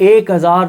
1000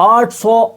800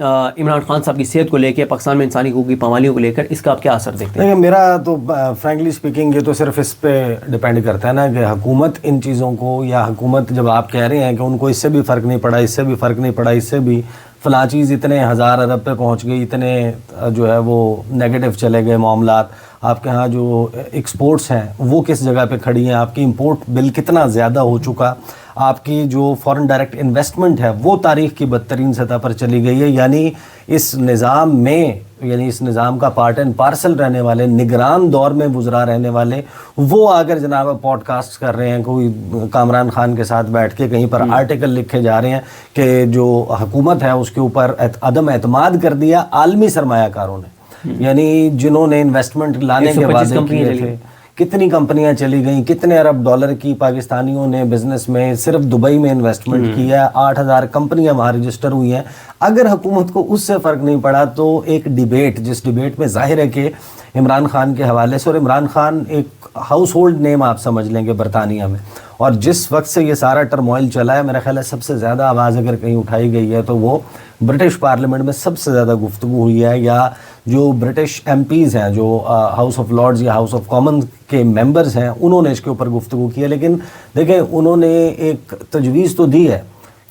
عمران خان صاحب کی صحت کو لے کے، پاکستان میں انسانی حقوق کی پامالیوں کو لے کر، اس کا آپ کیا اثر دیکھتے ہیں؟ دیکھیں میرا تو فرینکلی اسپیکنگ یہ تو صرف اس پہ ڈپینڈ کرتا ہے نا کہ حکومت ان چیزوں کو، یا حکومت جب آپ کہہ رہے ہیں کہ ان کو اس سے بھی فرق نہیں پڑا، اس سے بھی فرق نہیں پڑا، اس سے بھی فلاں چیز اتنے 1000 ارب پہ پہنچ گئی، اتنے جو ہے وہ نیگیٹو چلے گئے معاملات، آپ کے ہاں جو ایکسپورٹس ہیں وہ کس جگہ پہ کھڑی ہیں، آپ کی امپورٹ بل کتنا زیادہ ہو چکا، آپ کی جو فورن ڈائریکٹ انویسٹمنٹ ہے وہ تاریخ کی بدترین سطح پر چلی گئی ہے. یعنی اس نظام میں، یعنی اس نظام کا پارٹ اینڈ پارسل رہنے والے، نگران دور میں گزرا رہنے والے، وہ اگر جناب پوڈ کاسٹ کر رہے ہیں، کوئی کامران خان کے ساتھ بیٹھ کے کہیں پر آرٹیکل لکھے جا رہے ہیں کہ جو حکومت ہے اس کے اوپر عدم اعتماد کر دیا عالمی سرمایہ کاروں نے، یعنی جنہوں نے انویسٹمنٹ لانے کے وعدے کیے تھے. کتنی کمپنیاں چلی گئیں، کتنے ارب ڈالر کی پاکستانیوں نے بزنس میں صرف دبئی میں انویسٹمنٹ کی ہے، 8000 کمپنیاں وہاں رجسٹر ہوئی ہیں. اگر حکومت کو اس سے فرق نہیں پڑا تو ایک ڈیبیٹ، جس ڈیبیٹ میں ظاہر ہے کہ عمران خان کے حوالے سے، اور عمران خان ایک ہاؤس ہولڈ نیم آپ سمجھ لیں گے برطانیہ میں، اور جس وقت سے یہ سارا ٹرموائل چلا ہے، میرا خیال ہے سب سے زیادہ آواز اگر کہیں اٹھائی گئی ہے تو وہ برٹش پارلیمنٹ میں سب سے زیادہ گفتگو ہوئی ہے، یا جو برٹش ایم پیز ہیں، جو ہاؤس آف لارڈز یا ہاؤس آف کامن کے ممبرز ہیں، انہوں نے اس کے اوپر گفتگو کی ہے. لیکن دیکھیں انہوں نے ایک تجویز تو دی ہے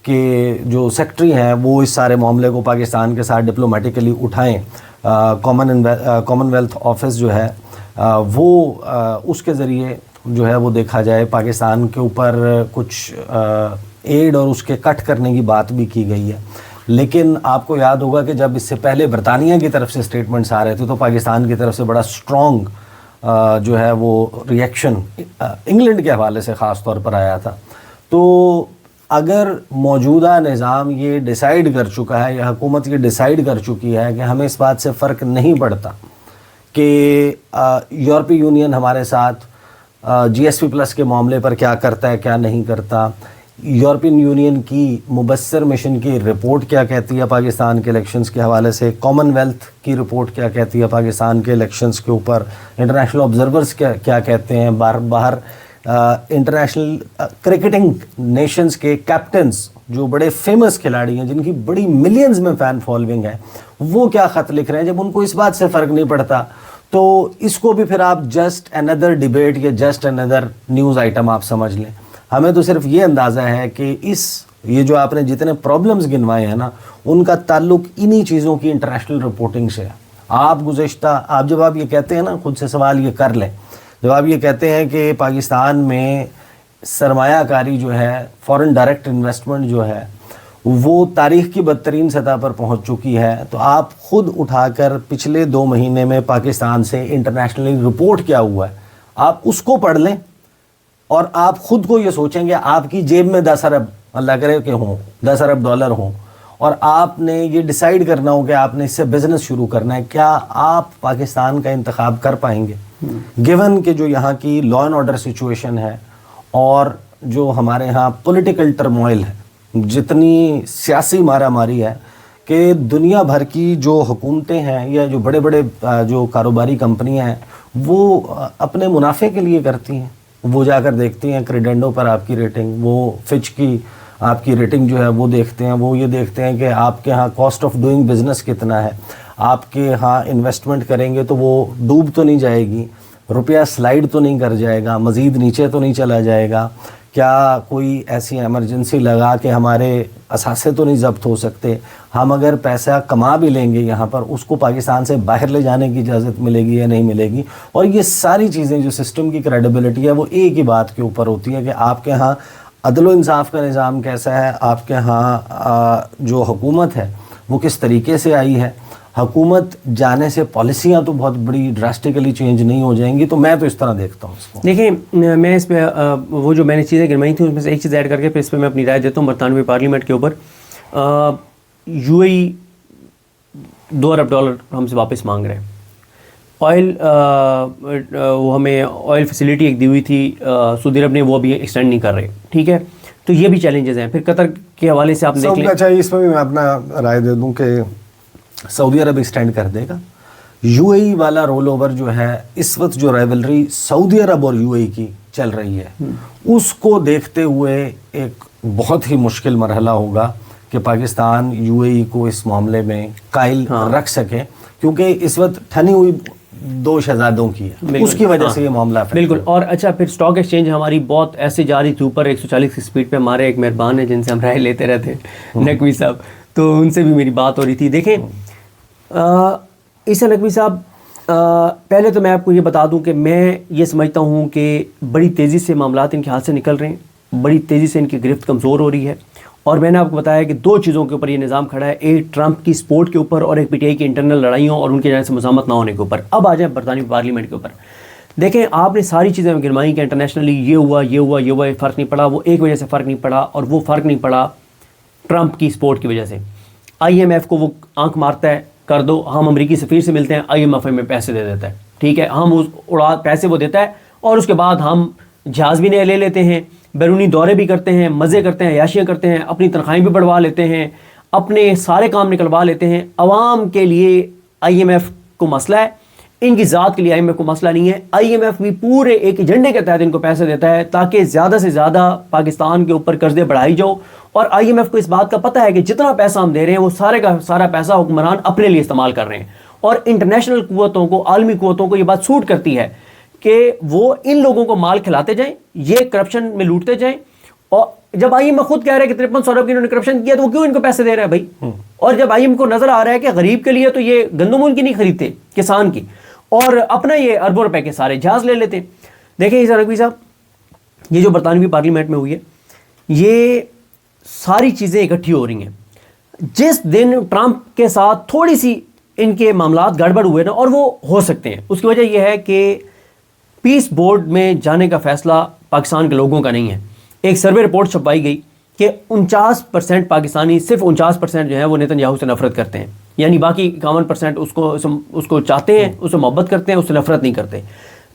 کہ جو سیکٹری ہیں وہ اس سارے معاملے کو پاکستان کے ساتھ ڈپلومیٹیکلی اٹھائیں. کامن ویلتھ آفس جو ہے وہ اس کے ذریعے جو ہے وہ دیکھا جائے، پاکستان کے اوپر کچھ ایڈ اور اس کے کٹ کرنے کی بات بھی کی گئی ہے. لیکن آپ کو یاد ہوگا کہ جب اس سے پہلے برطانیہ کی طرف سے سٹیٹمنٹس آ رہے تھے تو پاکستان کی طرف سے بڑا سٹرونگ جو ہے وہ ریئیکشن انگلینڈ کے حوالے سے خاص طور پر آیا تھا. تو اگر موجودہ نظام یہ ڈیسائیڈ کر چکا ہے، یا حکومت یہ ڈیسائیڈ کر چکی ہے کہ ہمیں اس بات سے فرق نہیں پڑتا کہ یورپی یونین ہمارے ساتھ جی ایس پی پلس کے معاملے پر کیا کرتا ہے کیا نہیں کرتا، یورپین یونین کی مبصر مشن کی رپورٹ کیا کہتی ہے پاکستان کے الیکشنز کے حوالے سے، کامن ویلتھ کی رپورٹ کیا کہتی ہے پاکستان کے الیکشنز کے اوپر، انٹرنیشنل آبزرورز کیا کہتے ہیں، باہر انٹرنیشنل کرکٹنگ نیشنز کے کیپٹنز جو بڑے فیمس کھلاڑی ہیں، جن کی بڑی ملینز میں فین فالوئنگ ہے، وہ کیا خط لکھ رہے ہیں. جب ان کو اس بات سے فرق نہیں پڑتا تو اس کو بھی پھر آپ جسٹ اندر ڈیبیٹ یا جسٹ اندر نیوز آئٹم آپ سمجھ لیں. ہمیں تو صرف یہ اندازہ ہے کہ یہ جو آپ نے جتنے پرابلمز گنوائے ہیں نا، ان کا تعلق انہی چیزوں کی انٹرنیشنل رپورٹنگ سے ہے. آپ جب آپ یہ کہتے ہیں نا، خود سے سوال یہ کر لیں، جب آپ یہ کہتے ہیں کہ پاکستان میں سرمایہ کاری جو ہے، فورن ڈائریکٹ انویسٹمنٹ جو ہے، وہ تاریخ کی بدترین سطح پر پہنچ چکی ہے، تو آپ خود اٹھا کر پچھلے 2 مہینے میں پاکستان سے انٹرنیشنلی رپورٹ کیا ہوا ہے، آپ اس کو پڑھ لیں اور آپ خود کو یہ سوچیں گے آپ کی جیب میں 10 ارب، اللہ کرے کہ ہوں، 10 ارب ڈالر ہوں، اور آپ نے یہ ڈیسائیڈ کرنا ہو کہ آپ نے اس سے بزنس شروع کرنا ہے، کیا آپ پاکستان کا انتخاب کر پائیں گے؟ گیون کہ جو یہاں کی لا اینڈ آرڈر سچویشن ہے، اور جو ہمارے ہاں پولیٹیکل ٹرموائل ہے، جتنی سیاسی مارا ماری ہے کہ دنیا بھر کی جو حکومتیں ہیں یا جو بڑے بڑے جو کاروباری کمپنیاں ہیں، وہ اپنے منافع کے لیے کرتی ہیں. وہ جا کر دیکھتی ہیں کریڈنڈو پر آپ کی ریٹنگ، وہ فچ کی آپ کی ریٹنگ جو ہے وہ دیکھتے ہیں، وہ یہ دیکھتے ہیں کہ آپ کے ہاں کاسٹ آف ڈوئنگ بزنس کتنا ہے، آپ کے ہاں انویسٹمنٹ کریں گے تو وہ ڈوب تو نہیں جائے گی، روپیہ سلائیڈ تو نہیں کر جائے گا، مزید نیچے تو نہیں چلا جائے گا، کیا کوئی ایسی ایمرجنسی لگا کہ ہمارے اثاثے تو نہیں ضبط ہو سکتے، ہم اگر پیسہ کما بھی لیں گے یہاں پر، اس کو پاکستان سے باہر لے جانے کی اجازت ملے گی یا نہیں ملے گی. اور یہ ساری چیزیں جو سسٹم کی کریڈیبلٹی ہے وہ ایک ہی بات کے اوپر ہوتی ہے کہ آپ کے ہاں عدل و انصاف کا نظام کیسا ہے، آپ کے ہاں جو حکومت ہے وہ کس طریقے سے آئی ہے. حکومت جانے سے پالیسیاں تو بہت بڑی ڈراسٹیکلی چینج نہیں ہو جائیں گی. تو میں تو اس طرح دیکھتا ہوں اس کو. دیکھیں میں اس پہ وہ جو میں نے چیزیں گنوائی تھیں اس میں سے ایک چیز ایڈ کر کے پھر اس پہ میں اپنی رائے دیتا ہوں. برطانوی پارلیمنٹ کے اوپر یو اے ای $2 ارب ہم سے واپس مانگ رہے ہیں. آئل وہ ہمیں آئل فیسیلیٹی ایک دی ہوئی تھی سعودی عرب نے، وہ بھی ایکسٹینڈ نہیں کر رہے. ٹھیک ہے، تو یہ بھی چیلنجز ہیں. پھر قطر کے حوالے سے آپ دیکھ لیں. اچھا اس میں بھی میں اپنا رائے دے دوں کہ سعودی عرب ایکسٹینڈ کر دے گا. یو اے ای والا رول اوور جو ہے، اس وقت جو رائیولری سعودی عرب اور یو اے ای کی چل رہی ہے، اس کو دیکھتے ہوئے ایک بہت ہی مشکل مرحلہ ہوگا کہ پاکستان UAE کو اس معاملے میں قائل رکھ سکے, کیونکہ اس وقت ٹھنی ہوئی 2 شہزادوں کی ہے, اس کی وجہ سے یہ معاملہ بالکل. اور اچھا پھر اسٹاک ایکسچینج ہماری بہت ایسے جا رہی تھی اوپر 140 کی سپیڈ پہ. ہمارے ایک مہربان ہیں جن سے ہم رائے لیتے رہتے ہیں, نقوی صاحب, تو ان سے بھی میری بات ہو رہی تھی. دیکھیں عیسیٰ نقوی صاحب, پہلے تو میں آپ کو یہ بتا دوں کہ میں یہ سمجھتا ہوں کہ بڑی تیزی سے معاملات ان کے ہاتھ سے نکل رہے ہیں, بڑی تیزی سے ان کی گرفت کمزور ہو رہی ہے. اور میں نے آپ کو بتایا کہ 2 چیزوں کے اوپر یہ نظام کھڑا ہے, ایک ٹرمپ کی سپورٹ کے اوپر اور ایک PTI کی انٹرنل لڑائیوں اور ان کی جانب سے مزاحمت نہ ہونے کے اوپر. اب آ جائیں برطانوی پارلیمنٹ کے اوپر. دیکھیں آپ نے ساری چیزیں گرمائی کہ انٹرنیشنلی یہ ہوا, فرق نہیں پڑا. وہ ایک وجہ سے فرق نہیں پڑا, اور وہ فرق نہیں پڑا ٹرمپ کی سپورٹ کی وجہ سے. IMF کو وہ آنکھ مارتا ہے, کر دو, ہم امریکی سفیر سے ملتے ہیں, IMF ہمیں پیسے دے دیتا ہے, ٹھیک ہے, ہم پیسے وہ دیتا ہے, اور اس کے بعد ہم جہاز بھی نئے لے لیتے ہیں, بیرونی دورے بھی کرتے ہیں, مزے کرتے ہیں, عیاشیاں کرتے ہیں, اپنی تنخواہیں بھی بڑھوا لیتے ہیں, اپنے سارے کام نکلوا لیتے ہیں. عوام کے لیے IMF کو مسئلہ ہے, ان کی ذات کے لیے IMF کو مسئلہ نہیں ہے. IMF بھی پورے ایک ایجنڈے کے تحت ان کو پیسے دیتا ہے تاکہ زیادہ سے زیادہ پاکستان کے اوپر قرضے بڑھائی جاؤ. اور IMF کو اس بات کا پتہ ہے کہ جتنا پیسہ ہم دے رہے ہیں وہ سارے کا سارا پیسہ حکمران اپنے لیے استعمال کر رہے ہیں. اور انٹرنیشنل قوتوں کو, عالمی قوتوں کو یہ بات سوٹ کرتی ہے کہ وہ ان لوگوں کو مال کھلاتے جائیں, یہ کرپشن میں لوٹتے جائیں. اور جب IMF خود کہہ رہا ہے کہ 5300 ارب کی انہوں نے کرپشن کیا, تو وہ کیوں ان کو پیسے دے رہا ہے بھائی؟ اور جب IMF کو نظر آ رہا ہے کہ غریب کے لیے تو یہ گندم ان کی نہیں خریدتے, کسان کی, اور اپنا یہ اربوں روپے کے سارے جہاز لے لیتے. دیکھیں عیسیٰ نقوی صاحب, یہ جو برطانوی پارلیمنٹ میں ہوئی ہے, یہ ساری چیزیں اکٹھی ہو رہی ہیں. جس دن ٹرمپ کے ساتھ تھوڑی سی ان کے معاملات گڑبڑ ہوئے نا, اور وہ ہو سکتے ہیں, اس کی وجہ یہ ہے کہ پیس بورڈ میں جانے کا فیصلہ پاکستان کے لوگوں کا نہیں ہے. ایک سروے رپورٹ چھپائی گئی کہ 49% پاکستانی, صرف 49% جو ہے وہ نیتن یاہو سے نفرت کرتے ہیں, یعنی باقی 51% اس کو چاہتے ہیں, اس سے محبت کرتے ہیں, اس سے نفرت نہیں کرتے.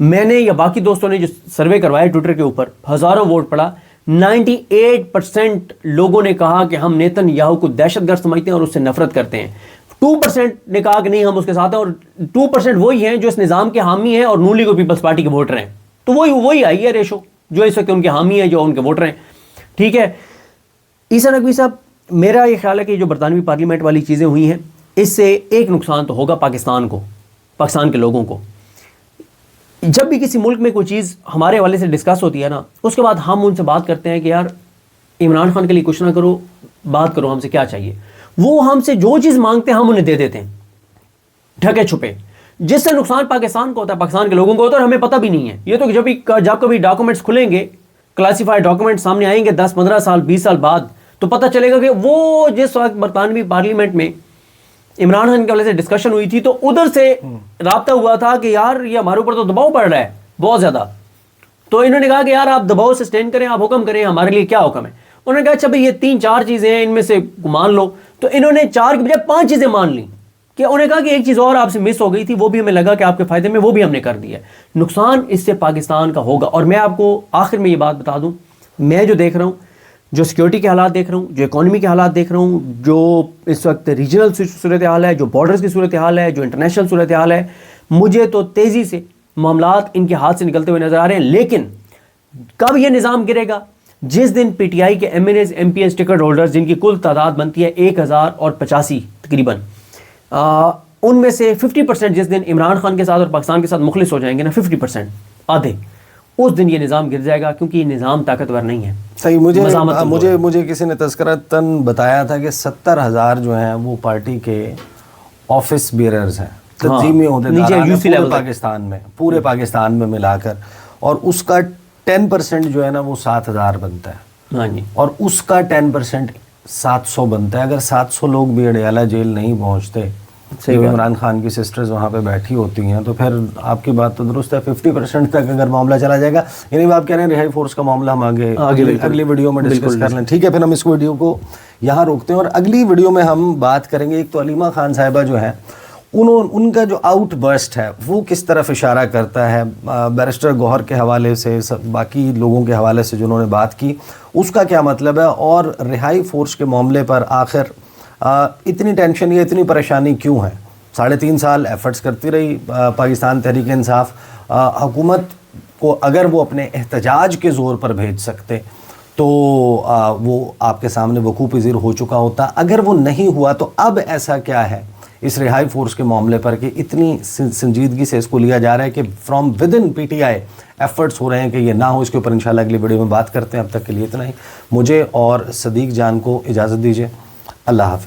میں نے یا باقی دوستوں نے جو سروے کروایا ٹویٹر کے اوپر, ہزاروں ووٹ پڑا, 98% لوگوں نے کہا کہ ہم نیتن یاہو کو دہشت گرد سمجھتے ہیں اور اس سے نفرت کرتے ہیں. 2% نے کہا کہ نہیں ہم اس کے ساتھ ہیں, اور 2% وہی ہیں جو اس نظام کے حامی ہیں اور نون لیگ اور پیپلز پارٹی کے ووٹر ہیں. تو وہی آئی ہے ریشو جو اس وقت ان کے حامی ہیں, جو ان کے ووٹر ہیں. ٹھیک ہے عیسیٰ نقوی صاحب, میرا یہ خیال ہے کہ جو برطانوی پارلیمنٹ والی چیزیں ہوئی ہیں, اس سے ایک نقصان تو ہوگا پاکستان کو, پاکستان کے لوگوں کو. جب بھی کسی ملک میں کوئی چیز ہمارے حوالے سے ڈسکس ہوتی ہے نا, اس کے بعد ہم ان سے بات کرتے ہیں کہ یار عمران خان کے لیے کچھ نہ کرو, بات کرو ہم سے کیا چاہیے. وہ ہم سے جو چیز مانگتے ہیں ہم انہیں دے دیتے ہیں ڈھکے چھپے, جس سے نقصان پاکستان کو ہوتا ہے, پاکستان کے لوگوں کو ہوتا ہے, اور ہمیں پتہ بھی نہیں ہے. یہ تو جب کبھی ڈاکومنٹس کھلیں گے, کلاسیفائڈ ڈاکومنٹ سامنے آئیں گے 10-15 سال 20 سال بعد, تو پتہ چلے گا کہ وہ جس وقت برطانوی پارلیمنٹ میں عمران خان کے حوالے سے ڈسکشن ہوئی تھی, تو ادھر سے رابطہ ہوا تھا کہ یار یہ ہمارے اوپر تو دباؤ پڑ رہا ہے بہت زیادہ. تو انہوں نے کہا کہ یار آپ دباؤ سے سٹینڈ کریں, آپ حکم کریں, ہمارے لیے کیا حکم ہے. انہوں نے کہا اچھا بھائی یہ 3-4 چیزیں ہیں, ان میں سے مان لو. تو انہوں نے 4 کی بجائے 5 چیزیں مان لیں, کہ انہوں نے کہا کہ ایک چیز اور آپ سے مس ہو گئی تھی, وہ بھی ہمیں لگا کہ آپ کے فائدے میں, وہ بھی ہم نے کر دیا ہے. نقصان اس سے پاکستان کا ہوگا. اور میں آپ کو آخر میں یہ بات بتا دوں, میں جو دیکھ رہا ہوں, جو سیکیورٹی کے حالات دیکھ رہا ہوں, جو اکانومی کے حالات دیکھ رہا ہوں, جو اس وقت ریجنل صورتحال ہے, جو بارڈرز کی صورتحال ہے, جو انٹرنیشنل صورتحال ہے, مجھے تو تیزی سے معاملات ان کے ہاتھ سے نکلتے ہوئے نظر آ رہے ہیں. لیکن کب یہ نظام گرے گا؟ جس دن PTI کے MNAs MPs ٹکٹ ہولڈرز, جن کی کل تعداد بنتی ہے 1085 تقریباً, ان میں سے 50% جس دن عمران خان کے ساتھ اور پاکستان کے ساتھ مخلص ہو جائیں گے نا, 50% آدھے, اس دن یہ نظام گر جائے گا, کیونکہ یہ نظام طاقتور نہیں ہے. صحیح. مجھے کسی نے تذکرتاً بتایا تھا کہ 70,000 جو ہیں وہ پارٹی کے آفس بیئررز ہیں, تنظیمی عہدیدار پاکستان میں, پورے پاکستان میں ملا کر, اور اس کا 10% جو ہے نا وہ 7,000 بنتا ہے. ہاں جی. اور اس کا 10% 700 بنتا ہے. اگر 700 لوگ بھی اڈیالہ جیل نہیں پہنچتے, عمران خان کی سسٹرز وہاں پہ بیٹھی ہوتی ہیں, تو پھر آپ کی بات تو درست ہے, 50% تک اگر معاملہ چلا جائے گا. یعنی آپ کہہ رہے ہیں رہائی فورس کا معاملہ ہم اگلی ویڈیو میں ڈسکس کر لیں. ٹھیک ہے, پھر ہم اس ویڈیو کو یہاں روکتے ہیں, اور اگلی ویڈیو میں ہم بات کریں گے. ایک تو علیمہ خان صاحبہ جو ہیں, ان کا جو آؤٹ برسٹ ہے وہ کس طرف اشارہ کرتا ہے, بیرسٹر گوہر کے حوالے سے, باقی لوگوں کے حوالے سے جنہوں نے بات کی, اس کا کیا مطلب ہے, اور رہائی فورس کے معاملے پر آخر اتنی ٹینشن یا اتنی پریشانی کیوں ہے. 3.5 سال ایفرٹس کرتی رہی پاکستان تحریک انصاف. حکومت کو اگر وہ اپنے احتجاج کے زور پر بھیج سکتے تو وہ آپ کے سامنے وقوع پذیر ہو چکا ہوتا. اگر وہ نہیں ہوا تو اب ایسا کیا ہے اس رہائی فورس کے معاملے پر کہ اتنی سنجیدگی سے اس کو لیا جا رہا ہے کہ from within P T I efforts ہو رہے ہیں کہ یہ نہ ہو. اس کے اوپر انشاءاللہ اگلی ویڈیو میں بات کرتے ہیں. اب تک کے لیے اتنا ہی. مجھے اور صدیق جان کو اجازت دیجیے. اللہ حافظ.